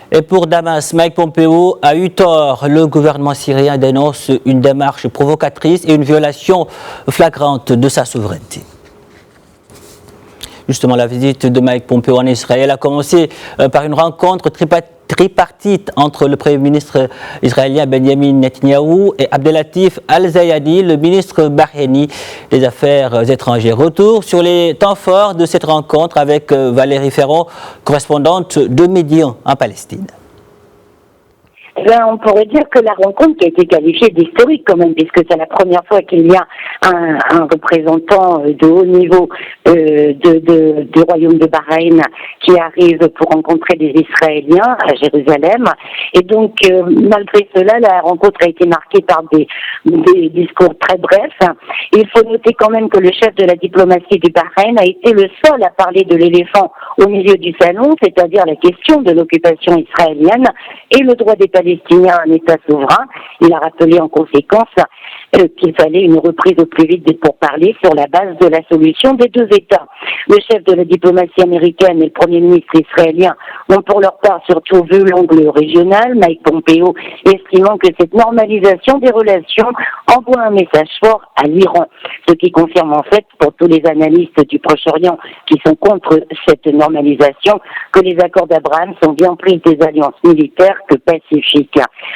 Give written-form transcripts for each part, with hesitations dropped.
Et pour Damas, Mike Pompeo a eu tort. Le gouvernement syrien dénonce une démarche provocatrice et une violation flagrante de sa souveraineté. Justement, la visite de Mike Pompeo en Israël a commencé par une rencontre tripartite entre le Premier ministre israélien Benjamin Netanyahou et Abdelatif Al-Zayani, le ministre bahreïni des Affaires étrangères. Retour sur les temps forts de cette rencontre avec Valérie Ferron, correspondante de Médian en Palestine. On pourrait dire que la rencontre qui a été qualifiée d'historique quand même, puisque c'est la première fois qu'il y a un représentant de haut niveau du royaume de Bahreïn qui arrive pour rencontrer des Israéliens à Jérusalem. Et donc, malgré cela, la rencontre a été marquée par des discours très brefs. Il faut noter quand même que le chef de la diplomatie du Bahreïn a été le seul à parler de l'éléphant au milieu du salon, c'est-à-dire la question de l'occupation israélienne et le droit des Palestiniens à un État souverain. Il a rappelé en conséquence qu'il fallait une reprise au plus vite des pourparlers sur la base de la solution des deux États. Le chef de la diplomatie américaine et le Premier ministre israélien ont pour leur part surtout vu l'angle régional, Mike Pompeo estimant que cette normalisation des relations envoie un message fort à l'Iran, ce qui confirme en fait pour tous les analystes du Proche-Orient qui sont contre cette normalisation que les accords d'Abraham sont bien plus des alliances militaires que pacifiques.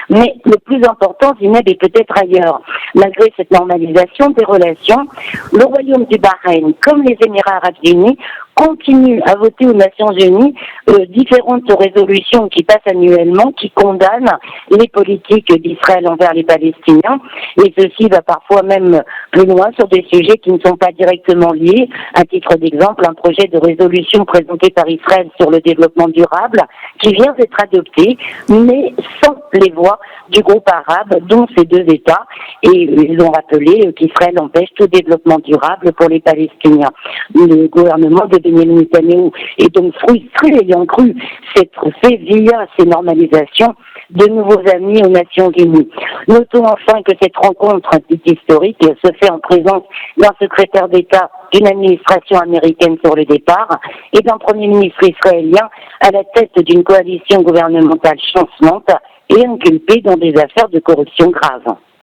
Mais le plus important, Zineb, est peut-être ailleurs. Malgré cette normalisation des relations, le royaume du Bahreïn, comme les Émirats arabes unis, continue à voter aux Nations Unies différentes résolutions qui passent annuellement, qui condamnent les politiques d'Israël envers les Palestiniens. Et ceci va parfois même plus loin sur des sujets qui ne sont pas directement liés. À titre d'exemple, un projet de résolution présenté par Israël sur le développement durable qui vient d'être adopté, mais sans les voix du groupe arabe, dont ces deux États. Et ils ont rappelé qu'Israël empêche tout développement durable pour les Palestiniens. Le gouvernement de Benjamin Netanyahou est donc frustré, ayant cru s'être fait via ces normalisations de nouveaux amis aux Nations Unies. Notons enfin que cette rencontre dite historique se fait en présence d'un secrétaire d'État d'une administration américaine sur le départ et d'un Premier ministre israélien à la tête d'une coalition gouvernementale chancelante et inculpé dans des affaires de corruption graves.